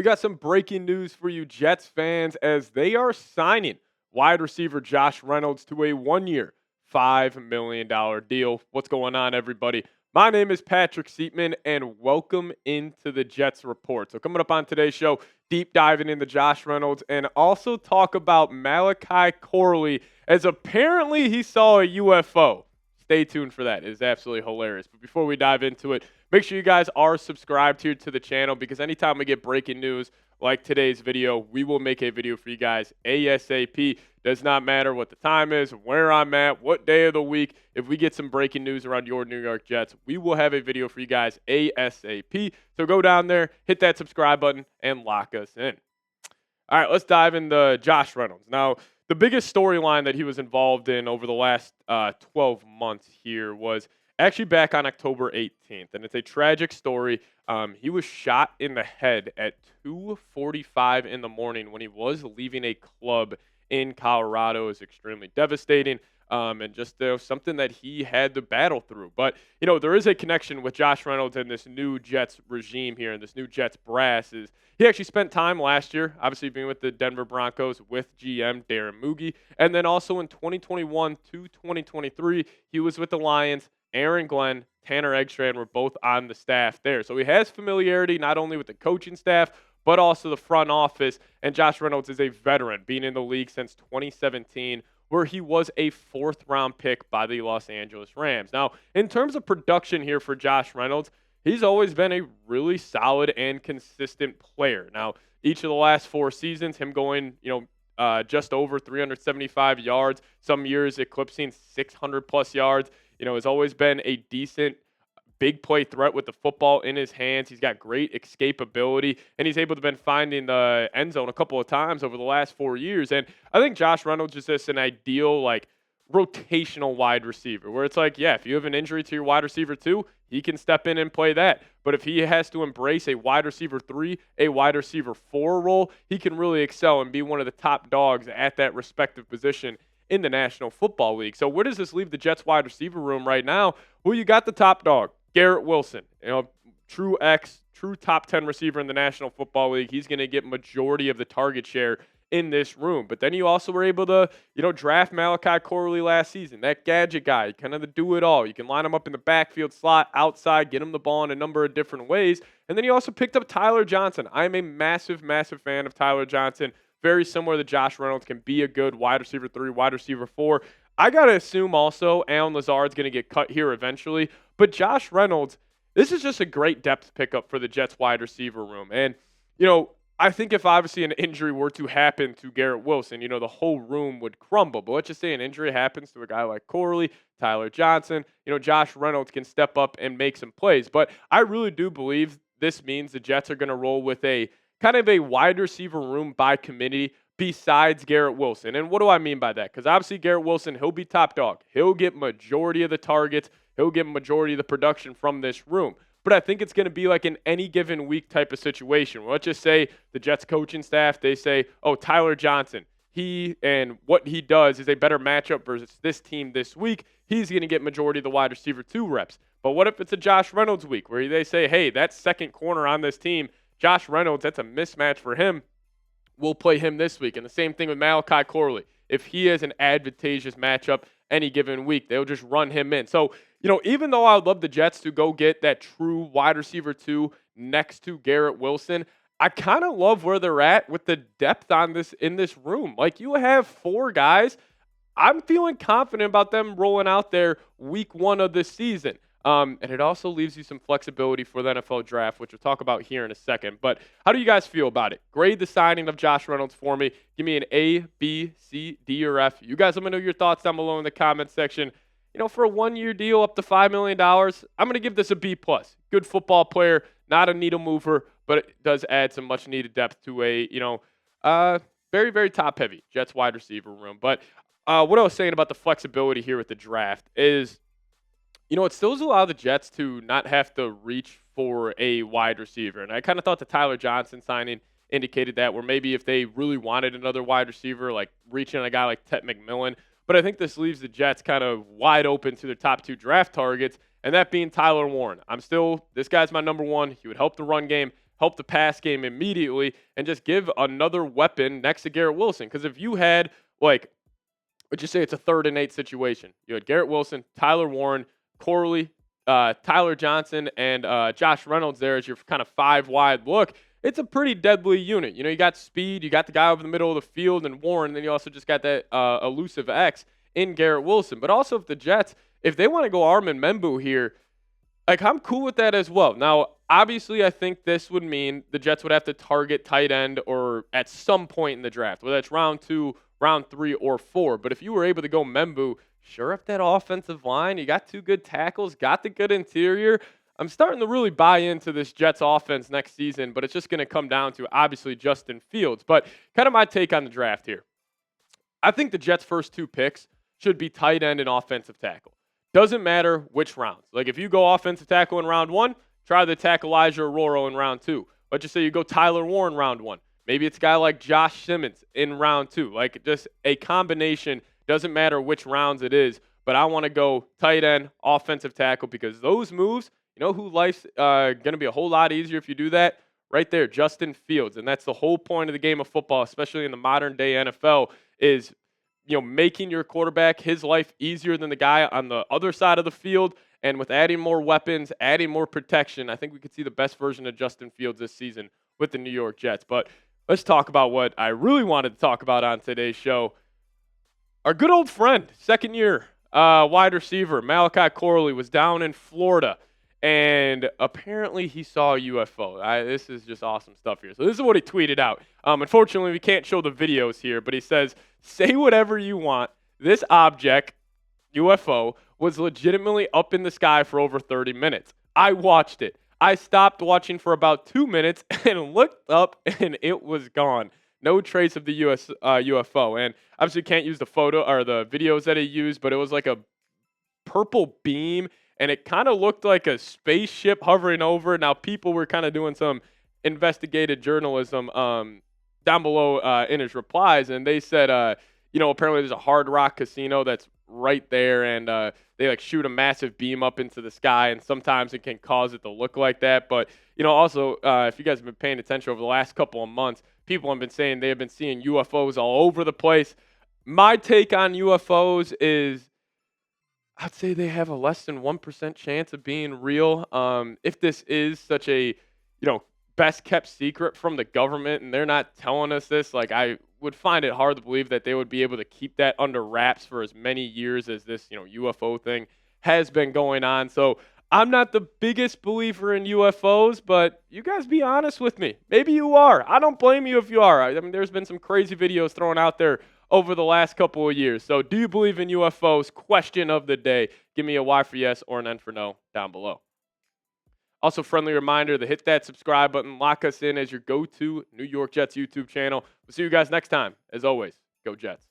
We got some breaking news for you Jets fans as they are signing wide receiver Josh Reynolds to a 1-year, $5 million deal. What's going on, everybody? My name is Patrick Siepman, and welcome into the Jets Report. So coming up on today's show, deep diving into Josh Reynolds and also talk about Malachi Corley, as apparently he saw a UFO. Stay tuned for that. It is absolutely hilarious. But before we dive into it, make sure you guys are subscribed here to the channel, because anytime we get breaking news like today's video, we will make a video for you guys ASAP. Does not matter what the time is, where I'm at, what day of the week. If we get some breaking news around your New York Jets, we will have a video for you guys ASAP. So go down there, hit that subscribe button, and lock us in. All right, let's dive into Josh Reynolds. Now, the biggest storyline that he was involved in over the last 12 months here was actually back on October 18th, and it's a tragic story. He was shot in the head at 2:45 in the morning when he was leaving a club in Colorado. It was extremely devastating, and just something that he had to battle through. But, there is a connection with Josh Reynolds and this new Jets regime here, and this new Jets brass. Is he actually spent time last year, obviously being with the Denver Broncos with GM Darren Mugie, and then also in 2021 to 2023, he was with the Lions. Aaron Glenn, Tanner Eggstrand were both on the staff there. So he has familiarity not only with the coaching staff, but also the front office. And Josh Reynolds is a veteran, being in the league since 2017, where he was a fourth-round pick by the Los Angeles Rams. Now, in terms of production here for Josh Reynolds, he's always been a really solid and consistent player. Now, each of the last 4 seasons, him going, just over 375 yards, some years eclipsing 600-plus yards, has always been a decent big play threat with the football in his hands. He's got great escapability, and he's able to been finding the end zone a couple of times over the last 4 years. And I think Josh Reynolds is just an ideal, rotational wide receiver, where it's if you have an injury to your wide receiver 2, he can step in and play that. But if he has to embrace a wide receiver 3, a wide receiver 4 role, he can really excel and be one of the top dogs at that respective position in the National Football League. So where does this leave the Jets wide receiver room right now? Well, you got the top dog, Garrett Wilson, true top 10 receiver in the National Football League. He's going to get majority of the target share in this room. But then you also were able to, draft Malachi Corley last season, that gadget guy, kind of the do-it-all. You can line him up in the backfield slot, outside, get him the ball in a number of different ways. And then you also picked up Tyler Johnson. I'm a massive, massive fan of Tyler Johnson. Very similar to Josh Reynolds, can be a good wide receiver 3, wide receiver 4. I got to assume also Allen Lazard's going to get cut here eventually. But Josh Reynolds, this is just a great depth pickup for the Jets wide receiver room. And, I think if obviously an injury were to happen to Garrett Wilson, the whole room would crumble. But let's just say an injury happens to a guy like Corley, Tyler Johnson, Josh Reynolds can step up and make some plays. But I really do believe this means the Jets are going to roll with a kind of a wide receiver room by committee besides Garrett Wilson. And what do I mean by that? Because obviously Garrett Wilson, he'll be top dog. He'll get majority of the targets. He'll get majority of the production from this room. But I think it's going to be like an any given week type of situation. Let's just say the Jets coaching staff, they say, oh, Tyler Johnson, he and what he does is a better matchup versus this team this week. He's going to get majority of the wide receiver 2 reps. But what if it's a Josh Reynolds week where they say, hey, that second corner on this team, Josh Reynolds, that's a mismatch for him. We'll play him this week. And the same thing with Malachi Corley. If he has an advantageous matchup any given week, they'll just run him in. So, even though I would love the Jets to go get that true wide receiver 2 next to Garrett Wilson, I kind of love where they're at with the depth on this in this room. You have 4 guys. I'm feeling confident about them rolling out there week 1 of this season. And it also leaves you some flexibility for the NFL draft, which we'll talk about here in a second. But how do you guys feel about it? Grade the signing of Josh Reynolds for me. Give me an A, B, C, D, or F. You guys let me know your thoughts down below in the comment section. For a 1-year deal up to $5 million, I'm going to give this a B+. Good football player, not a needle mover, but it does add some much-needed depth to a, very, very top-heavy Jets wide receiver room. But what I was saying about the flexibility here with the draft is, it still allows the Jets to not have to reach for a wide receiver. And I kind of thought the Tyler Johnson signing indicated that, where maybe if they really wanted another wide receiver, reaching on a guy like Ted McMillan. But I think this leaves the Jets kind of wide open to their top 2 draft targets, and that being Tyler Warren. This guy's my number 1. He would help the run game, help the pass game immediately, and just give another weapon next to Garrett Wilson. Because if you had, like, let's just say it's a 3rd and 8 situation. You had Garrett Wilson, Tyler Warren, Corley, Tyler Johnson, and Josh Reynolds there as your kind of 5 wide look. It's a pretty deadly unit. You got speed, you got the guy over the middle of the field and Warren, and then you also just got that elusive X in Garrett Wilson. But also if the Jets, if they want to go Armin Membu here, like, I'm cool with that as well. Now, obviously, I think this would mean the Jets would have to target tight end or at some point in the draft, whether it's round 2, round 3, or 4. But if you were able to go Membu, sure up that offensive line, you got 2 good tackles, got the good interior. I'm starting to really buy into this Jets offense next season, but it's just going to come down to, obviously, Justin Fields. But kind of my take on the draft here. I think the Jets' first 2 picks should be tight end and offensive tackle. Doesn't matter which rounds. Like, if you go offensive tackle in round 1, try to attack Elijah Aroro in round 2. Let's just say you go Tyler Warren round 1. Maybe it's a guy like Josh Simmons in round 2. Like, just a combination. Doesn't matter which rounds it is. But I want to go tight end, offensive tackle, because those moves, who life's going to be a whole lot easier if you do that? Right there, Justin Fields. And that's the whole point of the game of football, especially in the modern day NFL, is making your quarterback his life easier than the guy on the other side of the field. And with adding more weapons, adding more protection, I think we could see the best version of Justin Fields this season with the New York Jets. But let's talk about what I really wanted to talk about on today's show. Our good old friend, second-year wide receiver, Malachi Corley, was down in Florida. And apparently he saw a UFO. This is just awesome stuff here. So this is what he tweeted out. Unfortunately, we can't show the videos here, but he says, "Say whatever you want. This object, UFO, was legitimately up in the sky for over 30 minutes. I watched it. I stopped watching for about 2 minutes and looked up, and it was gone. No trace of the UFO." And obviously can't use the photo or the videos that he used, but it was like a purple beam, and it kind of looked like a spaceship hovering over. Now, people were kind of doing some investigative journalism down below in his replies, and they said, apparently there's a Hard Rock casino that's right there, and they shoot a massive beam up into the sky, and sometimes it can cause it to look like that. But also, if you guys have been paying attention over the last couple of months, people have been saying they have been seeing UFOs all over the place. My take on UFOs is, I'd say they have a less than 1% chance of being real. If this is such a, best kept secret from the government and they're not telling us this, I would find it hard to believe that they would be able to keep that under wraps for as many years as this, UFO thing has been going on. So I'm not the biggest believer in UFOs, but you guys be honest with me. Maybe you are. I don't blame you if you are. I mean, there's been some crazy videos thrown out there over the last couple of years. So do you believe in UFOs? Question of the day. Give me a Y for yes or an N for no down below. Also, friendly reminder to hit that subscribe button. Lock us in as your go-to New York Jets YouTube channel. We'll see you guys next time. As always, go Jets.